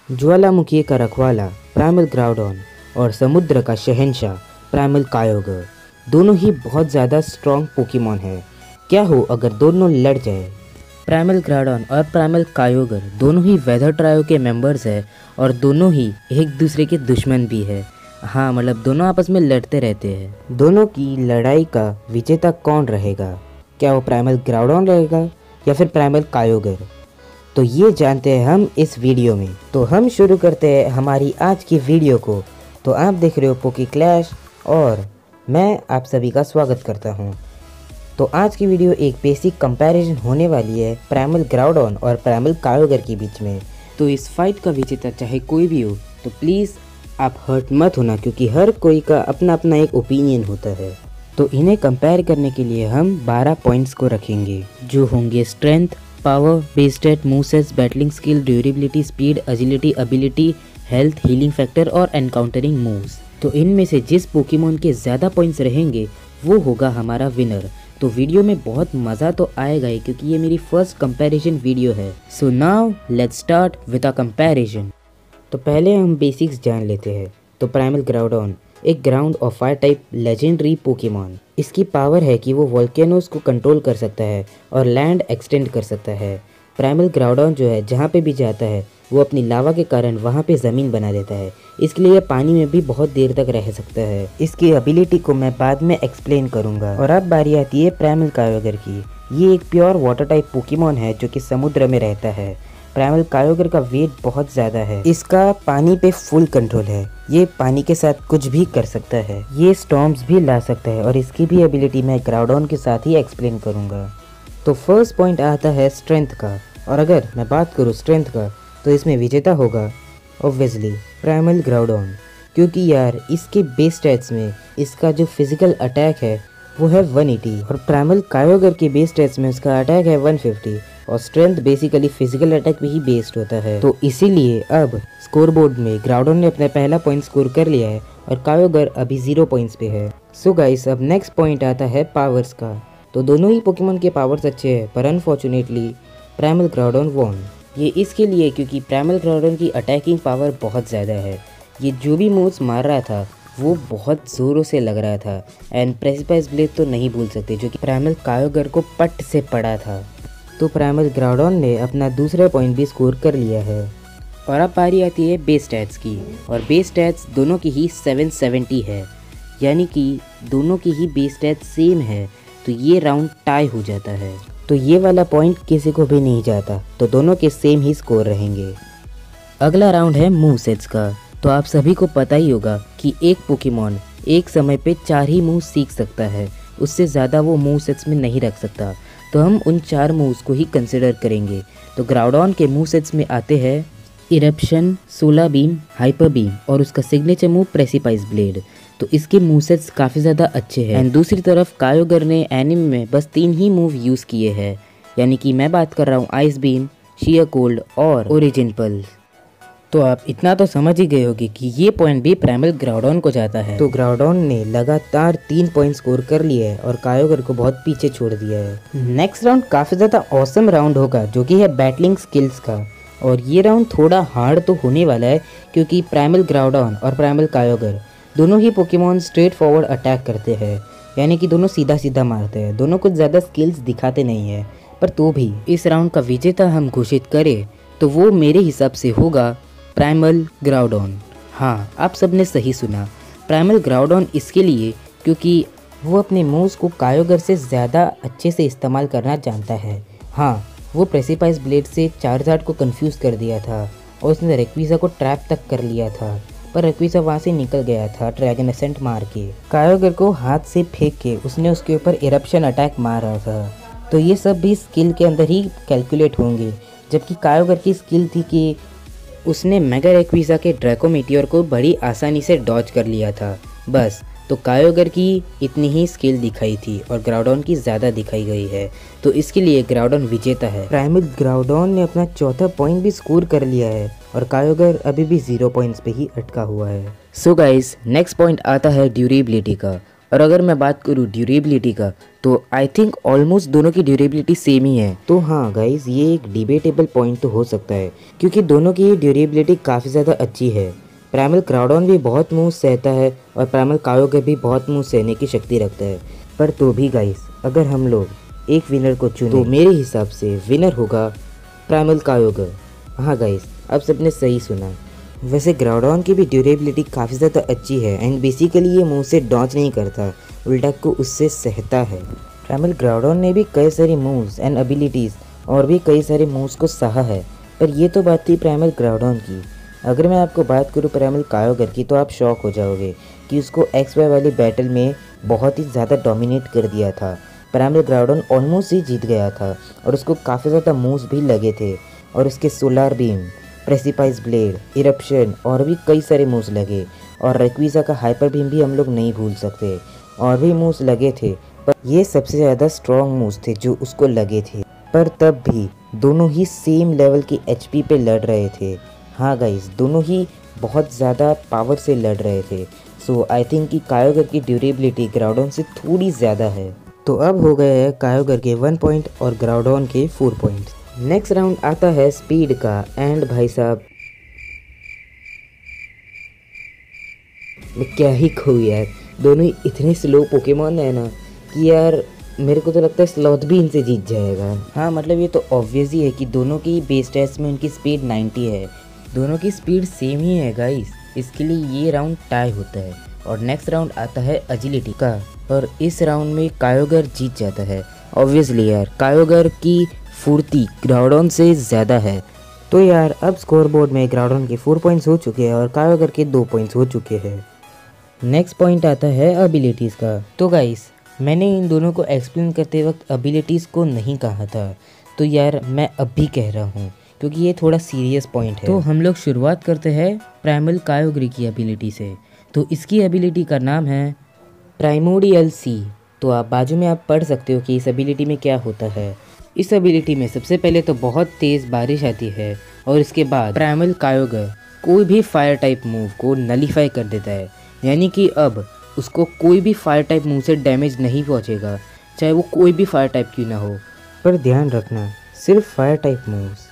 ज्वालामुखी का रखवाला primal Groudon और समुद्र का शहंशाह प्राइमल कायोगर दोनों ही बहुत ज़्यादा स्ट्रॉन्ग पोकेमॉन है। क्या हो अगर दोनों लड़ जाए। प्राइमल ग्राउडॉन और प्राइमल कायोगर दोनों ही वेदर ट्रायो के मेंबर्स है और दोनों ही एक दूसरे के दुश्मन भी है। हाँ, मतलब दोनों आपस में लड़ते रहते हैं। दोनों की लड़ाई का विजेता कौन रहेगा? क्या वो प्राइमल ग्राउडॉन रहेगा या फिर प्राइमल कायोगर? तो ये जानते हैं हम इस वीडियो में। तो हम शुरू करते हैं हमारी आज की वीडियो को। तो आप देख रहे हो पोकी क्लैश और मैं आप सभी का स्वागत करता हूँ। तो आज की वीडियो एक बेसिक कंपैरिजन होने वाली है प्राइमल ग्राउडॉन और प्राइमल कायोगर के बीच में। तो इस फाइट का विजेता चाहे कोई भी हो तो प्लीज़ आप हर्ट मत होना, क्योंकि हर कोई का अपना अपना एक ओपिनियन होता है। तो इन्हें कंपेयर करने के लिए हम 12 पॉइंट्स को रखेंगे, जो होंगे strength, power, base stat, movesets, battling skill, durability, speed, agility, ability, health, healing factor और एनकाउंटरिंग मूव्स। तो इनमें से जिस पोकेमॉन के ज़्यादा पॉइंट्स रहेंगे वो होगा हमारा विनर। तो वीडियो में बहुत मज़ा तो आएगा ही, क्योंकि ये मेरी फर्स्ट कंपैरिजन वीडियो है। सो now let's start with a comparison. तो पहले हम बेसिक्स जान लेते हैं। तो प्राइमल ग्राउडॉन एक ग्राउंड और फायर टाइप लेजेंडरी पोकेमॉन। इसकी पावर है कि वो वोल्केनोस को कंट्रोल कर सकता है और लैंड एक्सटेंड कर सकता है। प्राइमल ग्राउडॉन जो है जहाँ पे भी जाता है वो अपनी लावा के कारण वहाँ पे ज़मीन बना देता है, इसके लिए पानी में भी बहुत देर तक रह सकता है। इसकी एबिलिटी को मैं बाद में एक्सप्लेन करूँगा। और अब बारी आती है प्राइमल कायोगर की। ये एक प्योर वाटर टाइप पोकेमॉन है जो कि समुद्र में रहता है। प्राइमल कायोगर का वेट बहुत ज़्यादा है। इसका पानी पे फुल कंट्रोल है। ये पानी के साथ कुछ भी कर सकता है। ये स्टॉर्म्स भी ला सकता है और इसकी भी एबिलिटी मैं ग्राउडॉन के साथ ही एक्सप्लेन करूँगा। तो फर्स्ट पॉइंट आता है स्ट्रेंथ का। और अगर मैं बात करूँ स्ट्रेंथ का तो इसमें विजेता होगा ऑब्वियसली प्राइमल ग्राउडॉन, क्योंकि यार इसके बेस स्टैट्स में इसका जो फिजिकल अटैक है वो है 180 और प्राइमल कायोगर के बेस स्टैट्स में उसका अटैक है 150 और स्ट्रेंथ बेसिकली फिजिकल अटैक पे ही बेस्ड होता है। तो इसीलिए अब स्कोर बोर्ड में ग्राउडॉन ने अपना पहला पॉइंट स्कोर कर लिया है और कायोगर अभी 0 पॉइंट्स पे है। सो गाइस, अब नेक्स्ट पॉइंट आता है पावर्स का। तो दोनों ही पोकेमॉन के पावर्स अच्छे हैं, पर अनफॉर्चुनेटली प्राइमल ग्राउडॉन वॉन। ये इसके लिए क्योंकि प्राइमल ग्राउडॉन की अटैकिंग पावर बहुत ज़्यादा है। ये जो भी मूव्स मार रहा था वो बहुत ज़ोरों से लग रहा था। एंड प्रेसिपाइस ब्लेड तो नहीं भूल सकते, जो कि प्राइमल कायोगर को पट से पड़ा था। तो प्राइमल ग्राउडॉन ने अपना दूसरा पॉइंट भी स्कोर कर लिया है। और अब पारी आती है बेस स्टैट्स की। और बेस स्टैट्स दोनों की ही 770 है, यानी कि दोनों की ही बेस स्टैट्स सेम है। तो ये राउंड टाई हो जाता है। तो ये वाला पॉइंट किसी को भी नहीं जाता, तो दोनों के सेम ही स्कोर रहेंगे। अगला राउंड है मूवसेट्स का। तो आप सभी को पता ही होगा कि एक पोकेमॉन एक समय पे 4 ही मूव सीख सकता है, उससे ज़्यादा वो मूवसेट्स में नहीं रख सकता। तो हम उन 4 मूव्स को ही कंसिडर करेंगे। तो ग्राउडॉन के मूवसेट्स में आते हैं eruption, solar beam, hyper beam और उसका सिग्नेचर मूव प्रेसिपाइस ब्लेड। तो इसके मूवसेट्स काफ़ी ज़्यादा अच्छे हैं। एंड दूसरी तरफ कायोगर ने एनिमे में बस 3 ही मूव यूज़ किए हैं, यानी कि मैं बात कर रहा हूँ आइस बीम, शियर कोल्ड और ओरिजिन पल्स। तो आप इतना तो समझ ही गए होंगे कि ये पॉइंट भी प्राइमल ग्राउडॉन को जाता है। तो ग्राउडॉन ने लगातार 3 पॉइंट स्कोर कर लिए है और कायोगर को बहुत पीछे छोड़ दिया है। नेक्स्ट राउंड काफ़ी ज़्यादा ऑसम राउंड होगा, जो कि है बैटलिंग स्किल्स का। और ये राउंड थोड़ा हार्ड तो होने वाला है, क्योंकि प्राइमल ग्राउडॉन और प्राइमल कायोगर दोनों ही पोकेमॉन स्ट्रेट फॉरवर्ड अटैक करते हैं, यानी कि दोनों सीधा सीधा मारते हैं। दोनों कुछ ज़्यादा स्किल्स दिखाते नहीं है, पर तो भी इस राउंड का विजेता हम घोषित करें तो वो मेरे हिसाब से होगा प्राइमल ग्राउडॉन। हाँ, आप सब ने सही सुना, प्राइमल ग्राउडॉन इसके लिए क्योंकि वो अपने मूव्स को कायोगर से ज़्यादा अच्छे से इस्तेमाल करना जानता है। हाँ, वो प्रेसिपाइस ब्लेड से चार्जार्ड को कंफ्यूज कर दिया था और उसने रेक्विज़ा को ट्रैप तक कर लिया था, पर रेक्विज़ा वहाँ से निकल गया था ड्रैगन एसेंट मार के। कायोगर को हाथ से फेंक के उसने उसके ऊपर इरप्शन अटैक मार रहा था। तो ये सब भी स्किल के अंदर ही कैलकुलेट होंगे, जबकि कायोगर की स्किल थी कि उसने मेगा रेक्विज़ा के ड्रैको मीटियोर को बड़ी आसानी से डॉज कर लिया था, बस। तो कायोगर की इतनी ही स्किल दिखाई थी और ग्राउडॉन की ज़्यादा दिखाई गई है, तो इसके लिए ग्राउडॉन विजेता है। प्राइमल ग्राउडॉन ने अपना चौथा पॉइंट भी स्कोर कर लिया है और कायोगर अभी भी 0 पॉइंट्स पे ही अटका हुआ है। सो गाइस, नेक्स्ट पॉइंट आता है ड्यूरेबिलिटी का। और अगर मैं बात करूँ ड्यूरेबिलिटी का तो आई थिंक ऑलमोस्ट दोनों की ड्यूरेबिलिटी सेम ही है। तो हाँ गाइज, ये एक डिबेटेबल पॉइंट तो हो सकता है क्योंकि दोनों की ड्यूरेबिलिटी काफ़ी ज़्यादा अच्छी है। प्राइमल ग्राउडॉन भी बहुत मूव सहता है और प्राइमल कायोगर भी बहुत मूव सहने की शक्ति रखता है। पर तो भी गाइस, अगर हम लोग एक विनर को चुने तो मेरे हिसाब से विनर होगा प्राइमल कायोगर। हाँ गाइस, अब सबने सही सुना। वैसे ग्राउडॉन की भी ड्यूरेबिलिटी काफ़ी ज़्यादा अच्छी है एंड बेसिकली ये मुंह से डॉच नहीं करता, उल्टा को उससे सहता है। प्राइमल ग्राउडॉन ने भी कई सारी मूव्स एंड एबिलिटीज़ और भी कई सारे मूव्स को सहा है। पर ये तो बात थी प्राइमल ग्राउडॉन की। अगर मैं आपको बात करूँ प्राइमल कायोगर की तो आप शॉक हो जाओगे कि उसको XY वाली बैटल में बहुत ही ज़्यादा डोमिनेट कर दिया था। प्राइमल ग्राउडॉन ऑलमोस्ट ही जीत गया था और उसको काफ़ी ज़्यादा मूव्स भी लगे थे और उसके सोलार बीम, प्रेसिपाइस ब्लेड, इरप्शन और भी कई सारे मूव्स लगे। और रेक्विज़ा का हाइपर बीम भी हम लोग नहीं भूल सकते, और भी मूव्स लगे थे। पर ये सबसे ज़्यादा स्ट्रॉन्ग मूव्स थे जो उसको लगे थे। पर तब भी दोनों ही सेम लेवल की HP पे लड़ रहे थे। हाँ गाइस, दोनों ही बहुत ज़्यादा पावर से लड़ रहे थे। सो आई थिंक कि कायोगर की ड्यूरेबिलिटी ग्राउडॉन से थोड़ी ज़्यादा है। तो अब हो गए हैं कायोगर के 1 पॉइंट और ग्राउडॉन के 4 पॉइंट। नेक्स्ट राउंड आता है स्पीड का एंड भाई साहब मैं क्या ही कहूँ यार, दोनों ही इतने स्लो पोकेमॉन है ना कि यार मेरे को तो लगता है स्लॉथ भी इनसे जीत जाएगा। हाँ मतलब ये तो ऑब्वियस ही है कि दोनों की बेस टेस्ट में उनकी स्पीड 90 है। दोनों की स्पीड सेम ही है गाइस, इसके लिए ये राउंड टाई होता है। और नेक्स्ट राउंड आता है एजिलिटी का और इस राउंड में कायोगर जीत जाता है। ऑब्वियसली यार, कायोगर की फुर्ती ग्राउडॉन से ज़्यादा है। तो यार अब स्कोर बोर्ड में ग्राउडॉन के 4 पॉइंट्स हो चुके हैं और कायोगर के 2 पॉइंट्स हो चुके हैं। नेक्स्ट पॉइंट आता है एबिलिटीज़ का। तो गाइस, मैंने इन दोनों को एक्सप्लेन करते वक्त एबिलिटीज़ को नहीं कहा था, तो यार मैं अब भी कह रहा हूँ क्योंकि ये थोड़ा सीरियस पॉइंट है। तो हम लोग शुरुआत करते हैं प्राइमल कायोगरी की एबिलिटी से। तो इसकी एबिलिटी का नाम है प्राइमोडियल सी। तो आप बाजू में आप पढ़ सकते हो कि इस एबिलिटी में क्या होता है। इस एबिलिटी में सबसे पहले तो बहुत तेज़ बारिश आती है और इसके बाद प्राइमल कायोगर कोई भी फायर टाइप मूव को नलीफाई कर देता है, यानी कि अब उसको कोई भी फायर टाइप मूव से डैमेज नहीं पहुंचेगा, चाहे वो कोई भी फायर टाइप क्यों ना हो। पर ध्यान रखना, सिर्फ फायर टाइप मूव्स।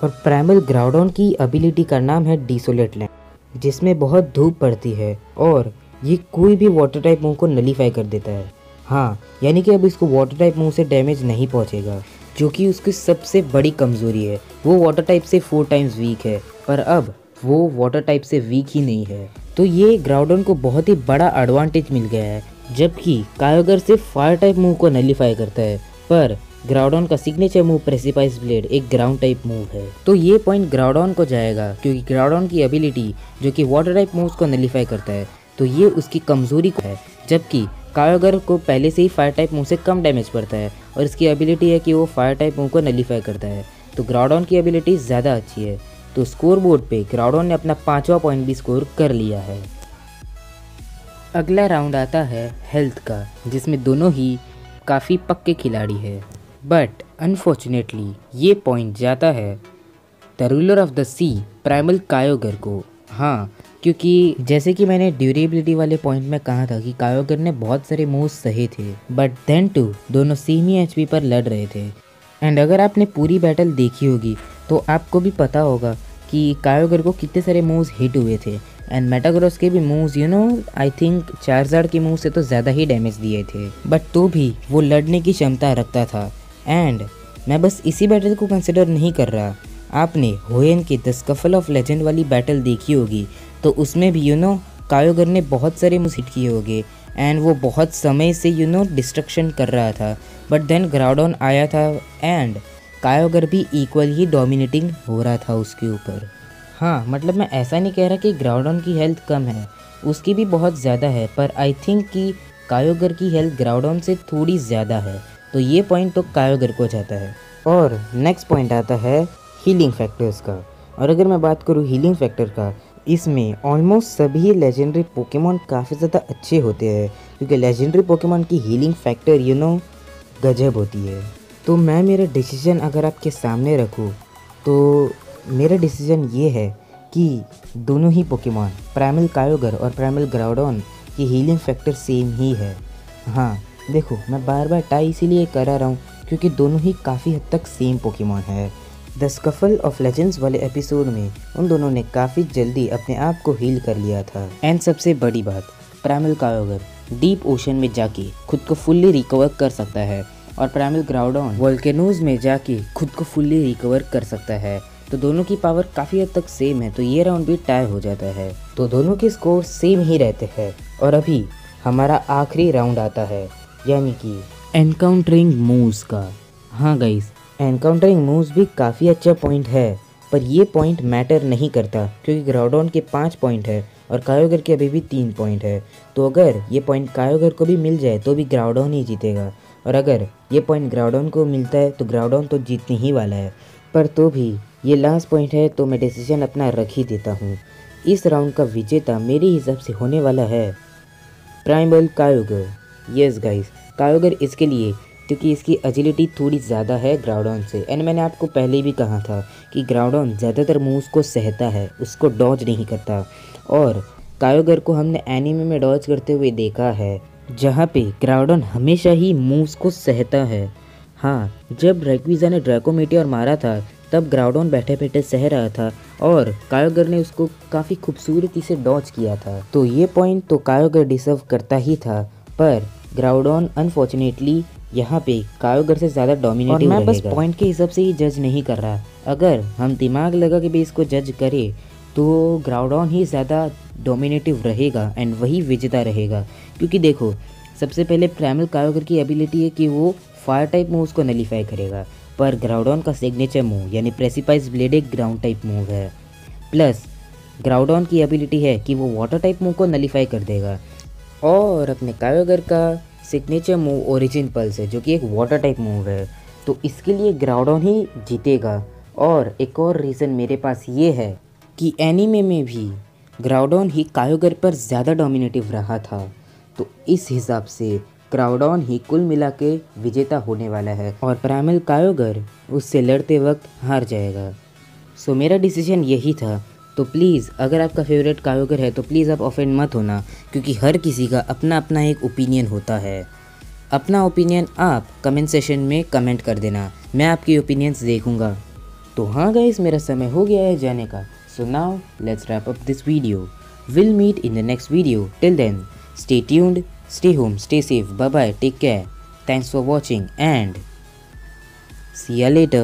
और प्राइमल ग्राउडॉन की एबिलिटी का नाम है डिसोलेट लैंड, जिसमें बहुत धूप पड़ती है और ये कोई भी वाटर टाइप मूव को नलीफाई कर देता है। हाँ, यानी कि अब इसको वाटर टाइप मूव से डैमेज नहीं पहुंचेगा, जो कि उसकी सबसे बड़ी कमज़ोरी है। वो वाटर टाइप से 4 टाइम्स वीक है, पर अब वो वाटर टाइप से वीक ही नहीं है। तो ये ग्राउडॉन को बहुत ही बड़ा एडवांटेज मिल गया है, जबकि कायोगर सिर्फ फायर टाइप मूव को नलीफाई करता है। पर ग्राउडॉन का सिग्नेचर मूव प्रेसिपाइस ब्लेड एक ग्राउंड टाइप मूव है, तो ये पॉइंट ग्राउडॉन को जाएगा क्योंकि ग्राउडॉन की एबिलिटी जो कि वाटर टाइप मूव्स को नलीफाई करता है, तो ये उसकी कमज़ोरी है। जबकि कायोगर को पहले से ही फायर टाइप मूव से कम डैमेज पड़ता है और इसकी एबिलिटी है कि वो फायर टाइप मूव को नलीफाई करता है, तो ग्राउडॉन की एबिलिटी ज़्यादा अच्छी है। तो स्कोर बोर्ड पे ग्राउडॉन ने अपना 5वां पॉइंट भी स्कोर कर लिया है। अगला राउंड आता है हेल्थ का, जिसमें दोनों ही काफ़ी पक्के खिलाड़ी है। बट अनफॉर्चुनेटली ये पॉइंट जाता है the ruler of the sea primal Kyogre को। हाँ, क्योंकि जैसे कि मैंने ड्यूरेबिलिटी वाले पॉइंट में कहा था कि कायोगर ने बहुत सारे मूव्स सहे थे, बट देन टू दोनों सेम ही HP पर लड़ रहे थे। एंड अगर आपने पूरी बैटल देखी होगी तो आपको भी पता होगा कि कायोगर को कितने सारे मूव्स हिट हुए थे एंड मेटाग्रॉस के भी मूव्स आई थिंक चार्जार्ड के मूव से तो ज़्यादा ही डैमेज दिए थे, बट तो भी वो लड़ने की क्षमता रखता था। एंड मैं बस इसी बैटल को कंसिडर नहीं कर रहा, आपने होयन की द स्कफल ऑफ लेजेंड वाली बैटल देखी होगी, तो उसमें भी कायोगर ने बहुत सारे मूव्स हिट किए होंगे एंड वो बहुत समय से डिस्ट्रक्शन कर रहा था, बट देन ग्राउडॉन आया था एंड कायोगर भी इक्वल ही डोमिनेटिंग हो रहा था उसके ऊपर। हाँ मतलब मैं ऐसा नहीं कह रहा कि ग्राउडॉन की हेल्थ कम है, उसकी भी बहुत ज़्यादा है, पर आई थिंक कि कायोगर की हेल्थ ग्राउडॉन से थोड़ी ज़्यादा है, तो ये पॉइंट तो कायोगर को जाता है। और नेक्स्ट पॉइंट आता है हीलिंग फैक्टर्स का। और अगर मैं बात करूँ हीलिंग फैक्टर का, इसमें ऑलमोस्ट सभी लेजेंडरी पोकेमॉन काफ़ी ज़्यादा अच्छे होते हैं, क्योंकि लेजेंडरी पोकेमॉन की हीलिंग फैक्टर गजब होती है। तो मैं मेरा डिसीजन अगर आपके सामने रखूँ तो मेरा डिसीजन ये है कि दोनों ही पोकेमॉन प्राइमल कायोगर और प्राइमल ग्राउडॉन की हीलिंग फैक्टर सेम ही है। हाँ, देखो मैं बार बार टाई इसीलिए करा रहा हूँ क्योंकि दोनों ही काफ़ी हद तक सेम पोकेमॉन है। द स्कफल ऑफ लेजेंड्स वाले एपिसोड में उन दोनों ने काफ़ी जल्दी अपने आप को हील कर लिया था। एंड सबसे बड़ी बात, प्राइमल कायोगर डीप ओशन में जाके खुद को फुल्ली रिकवर कर सकता है और प्राइमल ग्राउडॉन वोल्केनोज में जाके खुद को फुल्ली रिकवर कर सकता है। तो दोनों की पावर काफ़ी हद तक सेम है, तो ये राउंड भी टाई हो जाता है। तो दोनों के स्कोर सेम ही रहते हैं। और अभी हमारा आखिरी राउंड आता है, यानी कि एनकाउंटरिंग मूव्स का। हाँ गाइस, एनकाउंटरिंग मूव्स भी काफ़ी अच्छा पॉइंट है, पर ये पॉइंट मैटर नहीं करता क्योंकि ग्राउडॉन के 5 पॉइंट है और कायोगर के अभी भी 3 पॉइंट है। तो अगर ये पॉइंट कायोगर को भी मिल जाए तो भी ग्राउडॉन ही जीतेगा, और अगर ये पॉइंट ग्राउडॉन को मिलता है तो ग्राउडॉन तो जीतने ही वाला है। पर तो भी ये लास्ट पॉइंट है तो मैं डिसीजन अपना रख ही देता हूँ। इस राउंड का विजेता मेरे हिसाब से होने वाला है प्राइमल कायोगर। यस गाइस, कायोगर इसके लिए क्योंकि इसकी एजिलिटी थोड़ी ज़्यादा है ग्राउडॉन से। एंड मैंने आपको पहले भी कहा था कि ग्राउडॉन ज़्यादातर मूव्स को सहता है, उसको डॉज नहीं करता। और कायोगर को हमने एनीमे में डॉज करते हुए देखा है, जहाँ पे ग्राउडॉन हमेशा ही मूव्स को सहता है। हाँ, जब रेक्विज़ा ने ड्रैको मीटियोर मारा था तब ग्राउडॉन बैठे बैठे सह रहा था और कायोगर ने उसको काफ़ी खूबसूरती से डॉज किया था। तो ये पॉइंट तो कायोगर डिजर्व करता ही था, पर ग्राउडॉन अनफॉर्चुनेटली यहाँ पे कायोगर से ज़्यादा डोमिनेटिव रहेगा। मैं बस पॉइंट के हिसाब से ही जज नहीं कर रहा, अगर हम दिमाग लगा के भी इसको जज करें तो ग्राउडॉन ही ज़्यादा डोमिनेटिव रहेगा एंड वही विजेता रहेगा। क्योंकि देखो, सबसे पहले प्राइमल कायोगर की एबिलिटी है कि वो फायर टाइप मूव्स को नलीफाई करेगा, पर ग्राउडॉन का सिग्नेचर मूव यानी प्रेसिपाइज ब्लेड एक ग्राउंड टाइप मूव है। प्लस ग्राउडॉन की एबिलिटी है कि वो वाटर टाइप मूव को नलीफाई कर देगा, और अपने कायोगर का सिग्नेचर मूव ओरिजिन पल्स है जो कि एक वाटर टाइप मूव है। तो इसके लिए ग्राउडॉन ही जीतेगा। और एक और रीज़न मेरे पास ये है कि एनीमे में भी ग्राउडॉन ही कायोगर पर ज़्यादा डोमिनेटिव रहा था। तो इस हिसाब से ग्राउडॉन ही कुल मिला के विजेता होने वाला है और प्राइमल कायोगर उससे लड़ते वक्त हार जाएगा। सो मेरा डिसीजन यही था। तो प्लीज़ अगर आपका फेवरेट कायोगर है तो प्लीज़ आप ऑफेंड मत होना, क्योंकि हर किसी का अपना अपना एक ओपिनियन होता है। अपना ओपिनियन आप कमेंट सेशन में कमेंट कर देना, मैं आपकी ओपिनियंस देखूंगा। तो हाँ गाइस, मेरा समय हो गया है जाने का। So now let's wrap up this video. Will meet in the next video. Till then stay tuned, stay home, stay safe, bye bye, take care, thanks for watching and see ya later.